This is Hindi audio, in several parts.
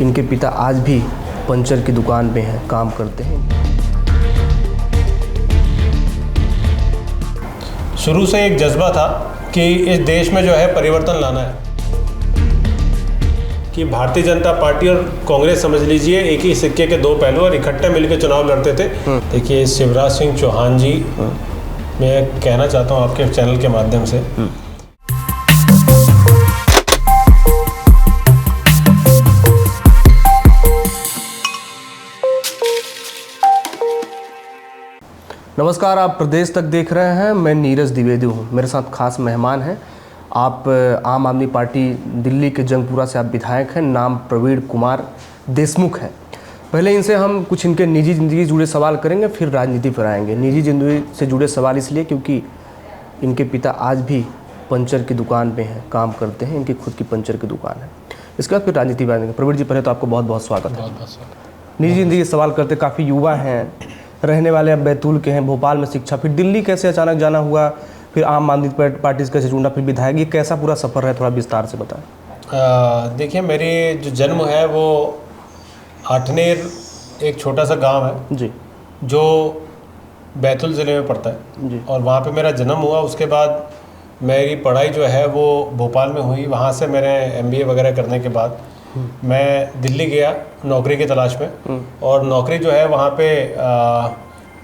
इनके पिता आज भी पंचर की दुकान पे हैं, काम करते हैं। शुरू से एक जज्बा था कि इस देश में जो है परिवर्तन लाना है, कि भारतीय जनता पार्टी और कांग्रेस समझ लीजिए एक ही सिक्के के दो पहलू और इकट्ठे मिलकर चुनाव लड़ते थे। देखिए शिवराज सिंह चौहान जी, मैं कहना चाहता हूँ आपके चैनल के माध्यम से, नमस्कार, आप प्रदेश तक देख रहे हैं। मैं नीरज द्विवेदी हूँ। मेरे साथ खास मेहमान हैं। आप आम आदमी पार्टी दिल्ली के जंगपुरा से आप विधायक हैं। नाम प्रवीण कुमार देशमुख है। पहले इनसे हम कुछ इनके निजी ज़िंदगी से जुड़े सवाल करेंगे, फिर राजनीति पर आएंगे। निजी ज़िंदगी से जुड़े सवाल इसलिए क्योंकि इनके पिता आज भी पंचर की दुकान पे हैं, काम करते हैं। इनकी खुद की पंचर की दुकान है। इसके बाद फिर राजनीति पर आएंगे। प्रवीण जी, पहले तो आपको बहुत बहुत स्वागत है। निजी ज़िंदगी सवाल करते, काफ़ी युवा हैं, रहने वाले अब बैतूल के हैं, भोपाल में शिक्षा, फिर दिल्ली कैसे अचानक जाना हुआ, फिर आम आदमी पार्टी से कैसे चुना, फिर विधायक, ये कैसा पूरा सफ़र है, थोड़ा विस्तार से बताएं। देखिए मेरी जो जन्म है वो आठनेर एक छोटा सा गांव है जी, जो बैतूल ज़िले में पड़ता है जी। और वहाँ पे मेरा जन्म हुआ। उसके बाद मेरी पढ़ाई जो है वो भोपाल में हुई। वहाँ से मैंने MBA वगैरह करने के बाद मैं दिल्ली गया नौकरी की तलाश में, और नौकरी जो है वहाँ पे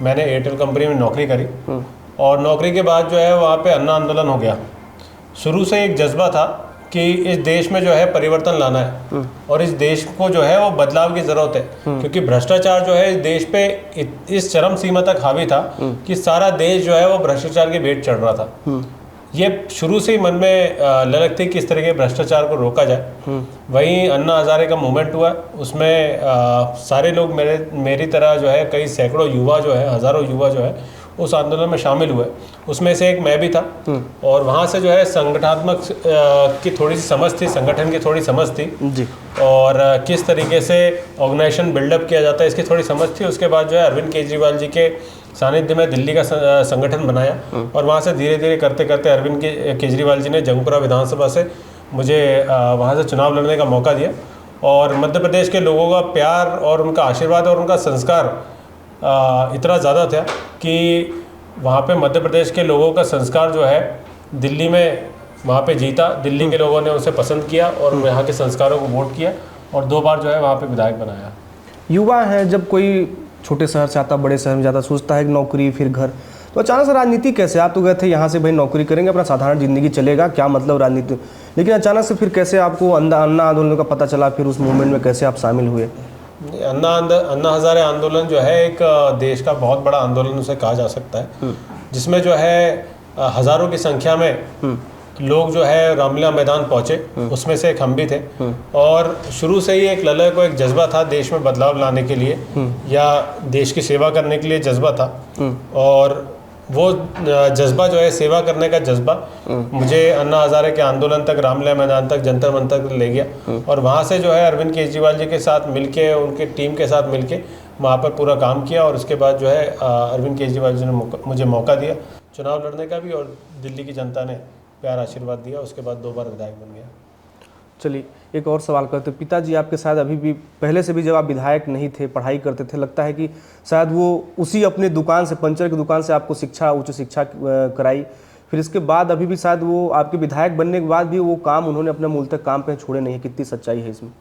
मैंने एयरटेल कंपनी में नौकरी करी। और नौकरी के बाद जो है वहाँ पे अन्ना आंदोलन हो गया। शुरू से एक जज्बा था कि इस देश में जो है परिवर्तन लाना है और इस देश को जो है वो बदलाव की ज़रूरत है, क्योंकि भ्रष्टाचार जो है इस देश पे इस चरम सीमा तक हावी था कि सारा देश जो है वो भ्रष्टाचार की भेंट चढ़ रहा था। ये शुरू से ही मन में ललक थी कि इस तरह के भ्रष्टाचार को रोका जाए। वहीं अन्ना हजारे का मूवमेंट हुआ, उसमें सारे लोग मेरी तरह जो है कई सैकड़ों युवा जो है, हज़ारों युवा जो है उस आंदोलन में शामिल हुए। उसमें से एक मैं भी था। और वहाँ से जो है संगठनात्मक की थोड़ी सी समझ थी, संगठन की थोड़ी समझ थी जी, और किस तरीके से ऑर्गेनाइजेशन बिल्डअप किया जाता है इसकी थोड़ी समझ थी। उसके बाद जो है अरविंद केजरीवाल जी के सानिध्य में दिल्ली का संगठन बनाया और वहाँ से धीरे धीरे करते करते अरविंद केजरीवाल जी ने जंगपुरा विधानसभा से मुझे वहाँ से चुनाव लड़ने का मौका दिया। और मध्य प्रदेश के लोगों का प्यार और उनका आशीर्वाद और उनका संस्कार इतना ज़्यादा था कि वहाँ पे मध्य प्रदेश के लोगों का संस्कार जो है दिल्ली में वहाँ पे जीता। दिल्ली के लोगों ने उसे पसंद किया और यहाँ के संस्कारों को वोट किया और 2 बार जो है वहाँ पे विधायक बनाया। युवा है, जब कोई छोटे शहर से आता, बड़े शहर में जाता, सोचता है कि नौकरी फिर घर, तो अचानक से राजनीति कैसे? आप तो गए थे यहाँ से, भाई नौकरी करेंगे, अपना साधारण ज़िंदगी चलेगा, क्या मतलब राजनीति, लेकिन अचानक से फिर कैसे आपको अन्ना आंदोलन का पता चला, फिर उस मूवमेंट में कैसे आप शामिल हुए? अन्ना हजारे आंदोलन जो है एक देश का बहुत बड़ा आंदोलन उसे कहा जा सकता है, जिसमें जो है हज़ारों की संख्या में लोग जो है रामलीला मैदान पहुँचे। उसमें से एक हम भी थे। और शुरू से ही एक ललक को एक जज्बा था देश में बदलाव लाने के लिए या देश की सेवा करने के लिए जज्बा था। और वो जज्बा जो है, सेवा करने का जज्बा, मुझे अन्ना हजारे के आंदोलन तक, रामलीला मैदान तक, जंतर मंतर तक ले गया। और वहाँ से जो है अरविंद केजरीवाल जी के साथ मिलके, उनके टीम के साथ मिलके वहाँ पर पूरा काम किया। और उसके बाद जो है अरविंद केजरीवाल जी ने मुझे मौका दिया चुनाव लड़ने का भी, और दिल्ली की जनता ने प्यार आशीर्वाद दिया। उसके बाद 2 बार विधायक बन गया। चलिए एक और सवाल करते। पिताजी आपके शायद अभी भी, पहले से भी जब आप विधायक नहीं थे, पढ़ाई करते थे, लगता है कि शायद वो उसी अपने दुकान से, पंचर की दुकान से आपको शिक्षा, उच्च शिक्षा कराई। फिर इसके बाद अभी भी शायद वो आपके विधायक बनने के बाद भी वो काम उन्होंने अपने मूल तक काम पे छोड़े नहीं है। कितनी सच्चाई है इसमें?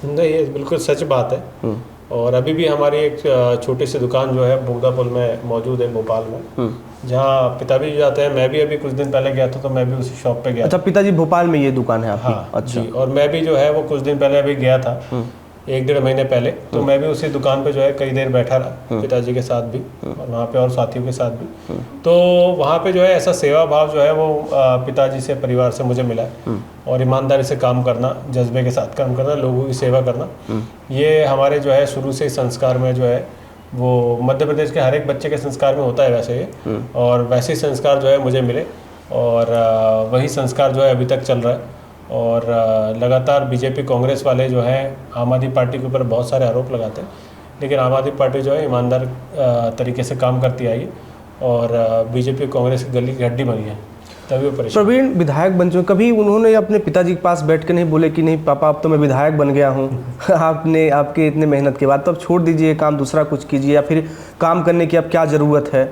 नहीं, ये बिल्कुल सच बात है। और अभी भी हमारी एक छोटी सी दुकान जो है बोगदापुल में मौजूद है, भोपाल में, जहाँ पिताजी जाते हैं। मैं भी अभी कुछ दिन पहले गया था, तो मैं भी उसी शॉप पे गया। अच्छा, पिताजी भोपाल में ये दुकान है आपकी? हाँ, अच्छा जी। और मैं भी जो है वो कुछ दिन पहले अभी गया था, 1-1.5 महीने पहले। तो मैं भी उसी दुकान पे जो है कई देर बैठा रहा, पिताजी के साथ भी और वहाँ पे और साथियों के साथ भी। तो वहाँ पे जो है ऐसा सेवा भाव जो है वो पिताजी से, परिवार से मुझे मिला है। और ईमानदारी से काम करना, जज्बे के साथ काम करना, लोगों की सेवा करना, ये हमारे जो है शुरू से संस्कार में जो है वो मध्य प्रदेश के हर एक बच्चे के संस्कार में होता है वैसे ये। और वैसे ही संस्कार जो है मुझे मिले और वही संस्कार जो है अभी तक चल रहा है। और लगातार बीजेपी, कांग्रेस वाले जो हैं आम आदमी पार्टी के ऊपर बहुत सारे आरोप लगाते हैं, लेकिन आम आदमी पार्टी जो है ईमानदार तरीके से काम करती आई है और बीजेपी कांग्रेस की गली की हड्डी बनी है। तभी वो परेशान। प्रवीण विधायक बन चुके, कभी उन्होंने अपने पिताजी के पास बैठ के नहीं बोले कि नहीं पापा अब तो मैं विधायक बन गया हूँ आपने आपके इतने मेहनत के बाद तो अब छोड़ दीजिए काम, दूसरा कुछ कीजिए, या फिर काम करने की अब क्या ज़रूरत है,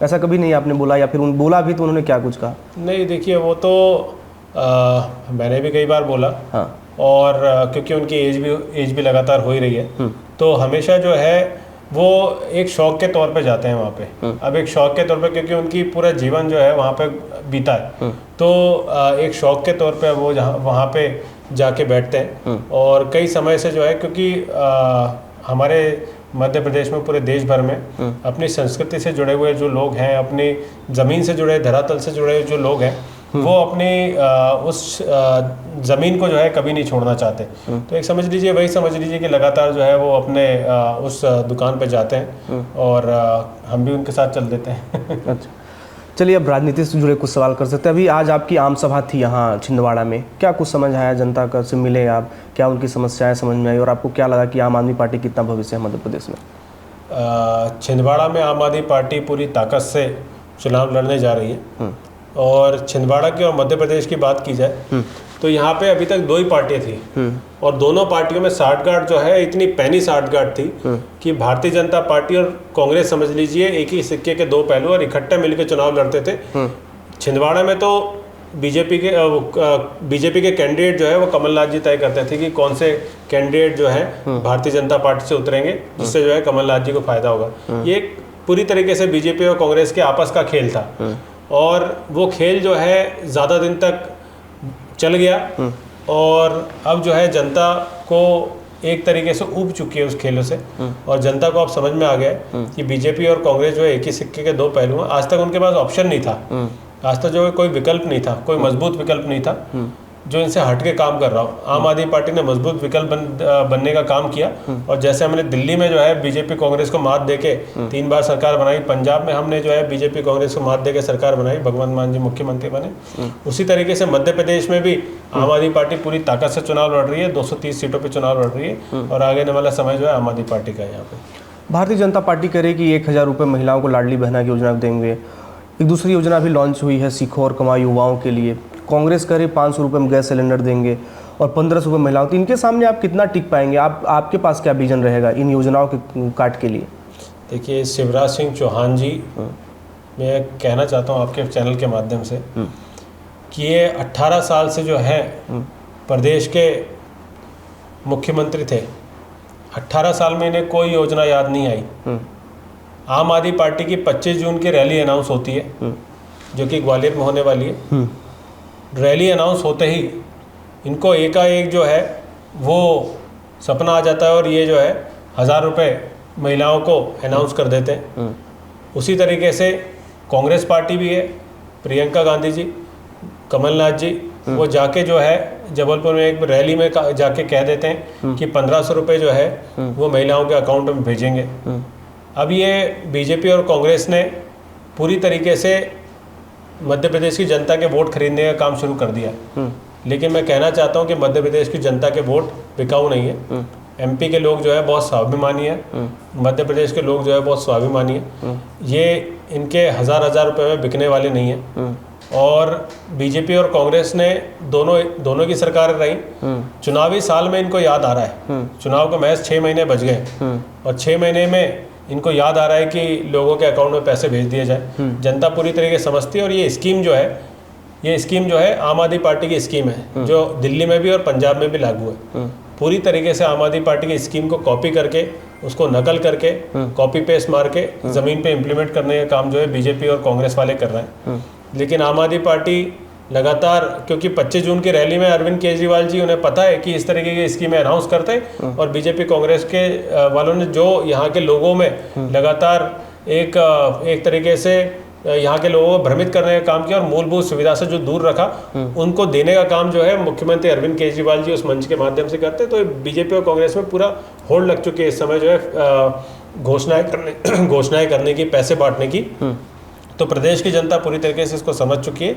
ऐसा कभी नहीं आपने बोला? या फिर उन बोला भी तो उन्होंने क्या कुछ कहा? नहीं देखिए, वो तो मैंने भी कई बार बोला। हाँ। और क्योंकि उनकी एज भी लगातार हो ही रही है, तो हमेशा जो है वो एक शौक के तौर पे जाते हैं वहाँ पे। अब एक शौक के तौर पे, क्योंकि उनकी पूरा जीवन जो है वहाँ पे बीता है, तो एक शौक के तौर पे वो वहाँ पे जाके बैठते हैं। और कई समय से जो है, क्योंकि हमारे मध्य प्रदेश में, पूरे देश भर में अपनी संस्कृति से जुड़े हुए जो लोग हैं, अपनी ज़मीन से जुड़े, धरातल से जुड़े जो लोग हैं, वो अपनी उस ज़मीन को जो है कभी नहीं छोड़ना चाहते। तो एक समझ लीजिए, वही समझ लीजिए कि लगातार जो है वो अपने उस दुकान पे जाते हैं, और हम भी उनके साथ चल देते हैं। अच्छा, चलिए अब राजनीति से जुड़े कुछ सवाल कर सकते हैं। अभी आज आपकी आम सभा थी यहाँ छिंदवाड़ा में, क्या कुछ समझ आया जनता का से मिले आप, क्या उनकी समस्याएं समझ में आई, और आपको क्या लगा कि आम आदमी पार्टी कितना भविष्य है मध्य प्रदेश में? छिंदवाड़ा में आम आदमी पार्टी पूरी ताकत से चुनाव लड़ने जा रही है। और छिंदवाड़ा की और मध्य प्रदेश की बात की जाए तो यहाँ पे अभी तक 2 ही पार्टियां थी, और दोनों पार्टियों में साठगांठ जो है इतनी पैनी साठगांठ थी कि भारतीय जनता पार्टी और कांग्रेस समझ लीजिए एक ही सिक्के के 2 पहलू, और इकट्ठे मिलकर चुनाव लड़ते थे। छिंदवाड़ा में तो बीजेपी के कैंडिडेट जो है वो कमलनाथ जी तय करते थे कि कौन से कैंडिडेट जो है भारतीय जनता पार्टी से उतरेंगे, जिससे जो है कमलनाथ जी को फायदा होगा। ये पूरी तरीके से बीजेपी और कांग्रेस के आपस का खेल था, और वो खेल जो है ज़्यादा दिन तक चल गया, और अब जो है जनता को एक तरीके से ऊब चुकी है उस खेलों से, और जनता को अब समझ में आ गया है कि बीजेपी और कांग्रेस जो है एक ही सिक्के के 2 पहलू हैं। आज तक उनके पास ऑप्शन नहीं था, आज तक जो है कोई विकल्प नहीं था, कोई मजबूत विकल्प नहीं था जो इनसे हट के काम कर रहा हो। आम आदमी पार्टी ने मजबूत विकल्प बनने का काम किया, और जैसे हमने दिल्ली में जो है बीजेपी कांग्रेस को मात देके 3 बार सरकार बनाई, पंजाब में हमने जो है बीजेपी कांग्रेस को मात देके सरकार बनाई, भगवंत मान जी मुख्यमंत्री बने। उसी तरीके से मध्य प्रदेश में भी आम आदमी पार्टी पूरी ताकत से चुनाव लड़ रही है, 230 सीटों पर चुनाव लड़ रही है, और आगे आने वाला समय जो है आम आदमी पार्टी का है। यहाँ पे भारतीय जनता पार्टी कह रही कि 1000 रुपये महिलाओं को लाडली बहना की योजना देंगे। एक दूसरी योजना भी लॉन्च हुई है सीखो और कमाओ युवाओं के लिए। कांग्रेस कह रही 500 रुपये में गैस सिलेंडर देंगे और 1500 रुपये महिलाओं। तो इनके सामने आप कितना टिक पाएंगे? आपके पास क्या विजन रहेगा इन योजनाओं के काट के लिए? देखिए, शिवराज सिंह चौहान जी, मैं कहना चाहता हूँ आपके चैनल के माध्यम से कि ये 18 साल से जो है प्रदेश के मुख्यमंत्री थे। 18 साल में इन्हें कोई योजना याद नहीं आई। आम आदमी पार्टी की 25 जून की रैली अनाउंस होती है, जो कि ग्वालियर में होने वाली है। रैली अनाउंस होते ही इनको एकाएक जो है वो सपना आ जाता है, और ये जो है 1000 रुपये महिलाओं को अनाउंस कर देते हैं। उसी तरीके से कांग्रेस पार्टी भी है, प्रियंका गांधी जी, कमलनाथ जी, वो जाके जो है जबलपुर में एक रैली में जाके कह देते हैं कि 1500 रुपये जो है वो महिलाओं के अकाउंट में भेजेंगे। अब ये बीजेपी और कांग्रेस ने पूरी तरीके से मध्य प्रदेश की जनता के वोट खरीदने का काम शुरू कर दिया। लेकिन मैं कहना चाहता हूं कि मध्य प्रदेश की जनता के वोट बिकाऊ नहीं है। एमपी के लोग जो है बहुत स्वाभिमानी है, मध्य प्रदेश के लोग जो है बहुत स्वाभिमानी है। ये इनके हज़ार रुपए में बिकने वाले नहीं है। और बीजेपी और कांग्रेस ने दोनों की सरकार रही। चुनावी साल में इनको याद आ रहा है, चुनाव को महज 6 महीने बच गए, और 6 महीने में इनको याद आ रहा है कि लोगों के अकाउंट में पैसे भेज दिए जाए। जनता पूरी तरीके से समझती है, और ये स्कीम जो है आम आदमी पार्टी की स्कीम है, जो दिल्ली में भी और पंजाब में भी लागू है। पूरी तरीके से आम आदमी पार्टी की स्कीम को कॉपी करके, उसको नकल करके, कॉपी पेस्ट मार के ज़मीन पे इम्प्लीमेंट करने का काम जो है बीजेपी और कांग्रेस वाले कर रहे हैं। लेकिन आम आदमी पार्टी लगातार, क्योंकि 25 जून की रैली में अरविंद केजरीवाल जी, उन्हें पता है कि इस तरीके की स्कीमें अनाउंस करते, और बीजेपी कांग्रेस के वालों ने जो यहाँ के लोगों में लगातार एक तरीके से यहाँ के लोगों को भ्रमित करने का काम किया, और मूलभूत सुविधा से जो दूर रखा, उनको देने का काम जो है मुख्यमंत्री अरविंद केजरीवाल जी उस मंच के माध्यम से करते। तो बीजेपी और कांग्रेस में पूरा होड़ लग चुकी है इस समय जो है घोषणाएं करने की, पैसे बांटने की। तो प्रदेश की जनता पूरी तरीके से इसको समझ चुकी है,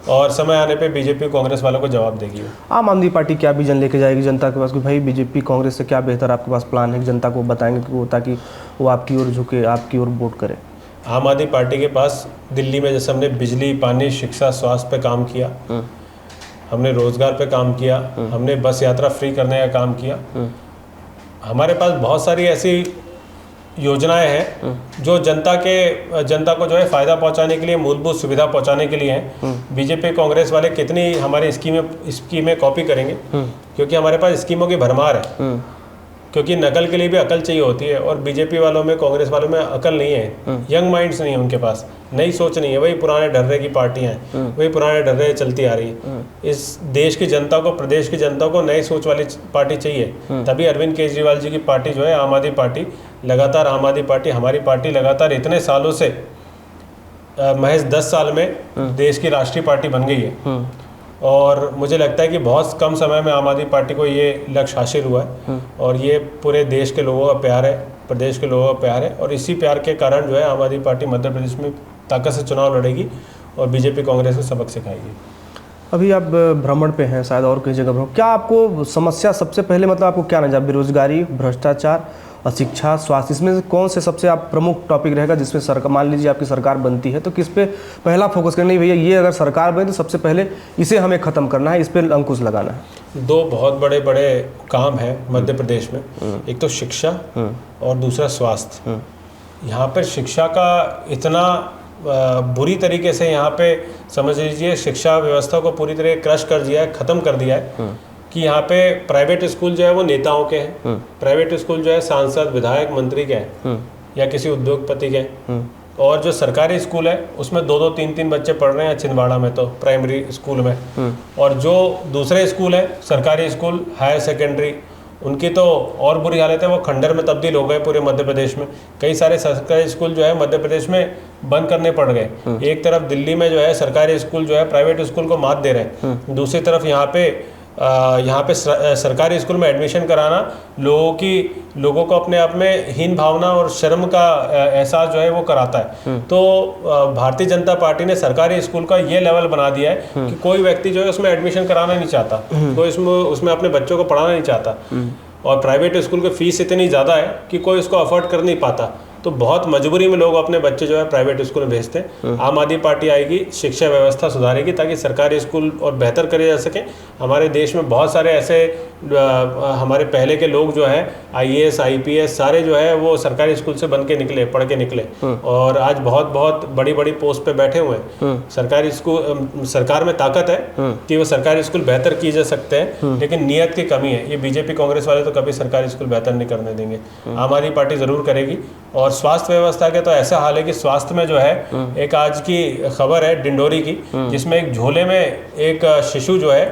और समय आने पे बीजेपी कांग्रेस वालों को जवाब देगी। आम आदमी पार्टी क्या विजन लेके जाएगी जनता के पास कि भाई बीजेपी कांग्रेस से क्या बेहतर आपके पास प्लान है, जनता को बताएंगे कि वो, ताकि वो आपकी ओर झुके, आपकी ओर वोट करे? आम आदमी पार्टी के पास दिल्ली में जैसे हमने बिजली, पानी, शिक्षा, स्वास्थ्य पे काम किया, हमने रोजगार पे काम किया, हमने बस यात्रा फ्री करने का काम किया। हमारे पास बहुत सारी ऐसी योजनाएं हैं जो जनता को जो है फ़ायदा पहुंचाने के लिए, मूलभूत सुविधा पहुंचाने के लिए हैं। बीजेपी कांग्रेस वाले कितनी हमारी स्कीमें कॉपी करेंगे, क्योंकि हमारे पास स्कीमों की भरमार है। क्योंकि नकल के लिए भी अकल चाहिए होती है, और बीजेपी वालों में, कांग्रेस वालों में अकल नहीं है, यंग माइंड्स नहीं है उनके पास, नई सोच नहीं है। वही पुराने ढर्रे की पार्टियां हैं, वही पुराने ढर्रे चलती आ रही है। इस देश की जनता को, प्रदेश की जनता को नई सोच वाली पार्टी चाहिए। तभी अरविंद केजरीवाल जी की पार्टी जो है, आम आदमी पार्टी, लगातार आम आदमी पार्टी, हमारी पार्टी लगातार इतने सालों से, महज 10 साल में देश की राष्ट्रीय पार्टी बन गई है। और मुझे लगता है कि बहुत कम समय में आम आदमी पार्टी को ये लक्ष्य हासिल हुआ है, और ये पूरे देश के लोगों का प्यार है, प्रदेश के लोगों का प्यार है। और इसी प्यार के कारण जो है आम आदमी पार्टी मध्य प्रदेश में ताकत से चुनाव लड़ेगी और बीजेपी कांग्रेस को सबक सिखाएगी। अभी आप भ्रमण पे हैं, शायद और कई जगह भ्रमण, क्या आपको समस्या सबसे पहले, मतलब आपको क्या नजर, बेरोजगारी, भ्रष्टाचार और शिक्षा, स्वास्थ्य, इसमें से कौन से सबसे आप प्रमुख टॉपिक रहेगा जिसमें सरकार, मान लीजिए आपकी सरकार बनती है तो किस पे पहला फोकस करना है, भैया ये अगर सरकार बने तो सबसे पहले इसे हमें ख़त्म करना है, इस पर अंकुश लगाना है? 2 बहुत बड़े बड़े काम हैं मध्य प्रदेश में। एक तो शिक्षा और दूसरा स्वास्थ्य। यहाँ पर शिक्षा का इतना बुरी तरीके से, यहाँ पे समझ लीजिए शिक्षा व्यवस्था को पूरी तरह क्रश कर दिया है, ख़त्म कर दिया है, कि यहाँ पे प्राइवेट स्कूल जो है वो नेताओं के हैं, प्राइवेट स्कूल जो है सांसद, विधायक, मंत्री के हैं, या किसी उद्योगपति के हैं। और जो सरकारी स्कूल है उसमें 2-2, 3-3 बच्चे पढ़ रहे हैं छिंदवाड़ा में, तो प्राइमरी स्कूल में। और जो दूसरे स्कूल है, सरकारी स्कूल, हायर सेकेंडरी, उनकी तो और बुरी हालत है, वो खंडर में तब्दील हो गए पूरे मध्य प्रदेश में। कई सारे सरकारी स्कूल जो है मध्य प्रदेश में बंद करने पड़ गए। एक तरफ दिल्ली में जो है सरकारी स्कूल जो है प्राइवेट स्कूल को मात दे रहे हैं, दूसरी तरफ यहाँ पे सरकारी स्कूल में एडमिशन कराना लोगों को अपने आप में हीन भावना और शर्म का एहसास जो है वो कराता है। तो भारतीय जनता पार्टी ने सरकारी स्कूल का ये लेवल बना दिया है कि कोई व्यक्ति जो है उसमें एडमिशन कराना नहीं चाहता, कोई उसमें अपने बच्चों को पढ़ाना नहीं चाहता। और प्राइवेट स्कूल की फीस इतनी ज़्यादा है कि कोई उसको अफोर्ड कर नहीं पाता, तो बहुत मजबूरी में लोग अपने बच्चे जो है प्राइवेट स्कूल में भेजते हैं। आम आदमी पार्टी आएगी, शिक्षा व्यवस्था सुधारेगी ताकि सरकारी स्कूल और बेहतर करे जा सके। हमारे देश में बहुत सारे ऐसे हमारे पहले के लोग जो है IAS, IPS सारे जो है वो सरकारी स्कूल से बन के निकले, पढ़ के निकले, और आज बहुत बहुत बड़ी बड़ी पोस्ट पे बैठे हुए हैं। सरकारी स्कूल, सरकार में ताकत है कि वो सरकारी स्कूल बेहतर किए जा सकते हैं, लेकिन नीयत की कमी है। ये बीजेपी कांग्रेस वाले तो कभी सरकारी स्कूल बेहतर नहीं करने देंगे। आम आदमी पार्टी ज़रूर करेगी। और स्वास्थ्य व्यवस्था के तो ऐसा हाल है कि स्वास्थ्य में जो है, एक आज की खबर है डिंडोरी की, जिसमें एक झोले में एक शिशु जो है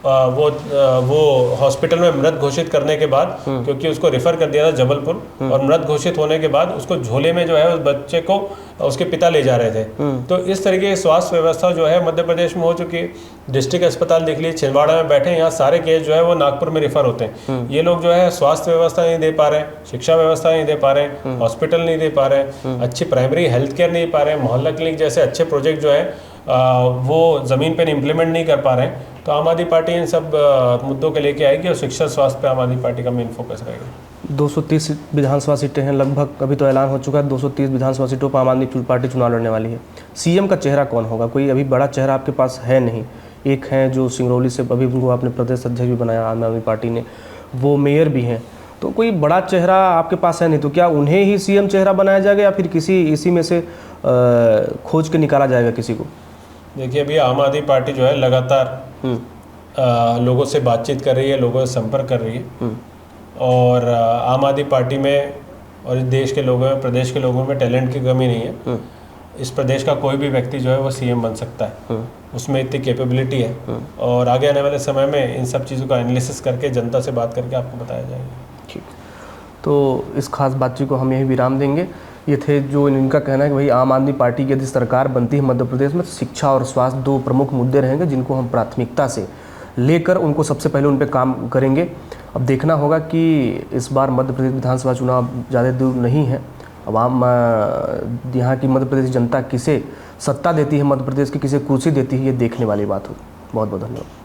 वो हॉस्पिटल में मृत घोषित करने के बाद, क्योंकि उसको रेफर कर दिया था जबलपुर, और मृत घोषित होने के बाद उसको झोले में जो है उस बच्चे को उसके पिता ले जा रहे थे। तो इस तरीके की स्वास्थ्य व्यवस्था जो है मध्य प्रदेश में हो चुकी है। डिस्ट्रिक्ट अस्पताल देख लीजिए, छिंदवाड़ा में बैठे हैं, यहाँ सारे केस जो है वो नागपुर में रेफर होते हैं। ये लोग जो है स्वास्थ्य व्यवस्था नहीं दे पा रहे हैं, शिक्षा व्यवस्था नहीं दे पा रहे हैं, हॉस्पिटल नहीं दे पा रहे हैं, अच्छी प्राइमरी हेल्थ केयर नहीं पा रहे हैं, मोहल्ला क्लिनिक जैसे अच्छे प्रोजेक्ट जो है वो ज़मीन पर इम्प्लीमेंट नहीं कर पा रहे हैं। तो आम आदमी पार्टी इन सब मुद्दों के लेके आएगी, और शिक्षा स्वास्थ्य पे आम आदमी पार्टी का मेन फोकस रहेगा। 230 विधानसभा सीटें हैं लगभग, अभी तो ऐलान हो चुका है 230 विधानसभा सीटों पर आम आदमी पार्टी चुनाव लड़ने वाली है। CM का चेहरा कौन होगा? कोई अभी बड़ा चेहरा आपके पास है नहीं। एक है जो सिंगरौली से, अभी उनको आपने प्रदेश अध्यक्ष भी बनाया आम आदमी पार्टी ने, वो मेयर भी हैं, तो कोई बड़ा चेहरा आपके पास है नहीं, तो क्या उन्हें ही CM चेहरा बनाया जाएगा या फिर किसी इसी में से खोज के निकाला जाएगा किसी को? देखिए, अभी आम आदमी पार्टी जो है लगातार लोगों से बातचीत कर रही है, लोगों से संपर्क कर रही है, और आम आदमी पार्टी में और इस देश के लोगों में, प्रदेश के लोगों में टैलेंट की कमी नहीं है। इस प्रदेश का कोई भी व्यक्ति जो है वो CM बन सकता है, उसमें इतनी कैपेबिलिटी है। और आगे आने वाले समय में इन सब चीज़ों का एनालिसिस करके, जनता से बात करके आपको बताया जाएगा। ठीक, तो इस खास बातचीत को हम यही विराम देंगे। ये थे जो इनका कहना है कि भाई आम आदमी पार्टी की यदि सरकार बनती है मध्य प्रदेश में, तो शिक्षा और स्वास्थ्य 2 प्रमुख मुद्दे रहेंगे जिनको हम प्राथमिकता से लेकर उनको सबसे पहले उन पर काम करेंगे। अब देखना होगा कि इस बार मध्य प्रदेश विधानसभा चुनाव ज़्यादा दूर नहीं है। अब आम यहाँ की मध्य प्रदेश जनता किसे सत्ता देती है, मध्य प्रदेश की किसे कुर्सी देती है, ये देखने वाली बात होगी। बहुत बहुत धन्यवाद।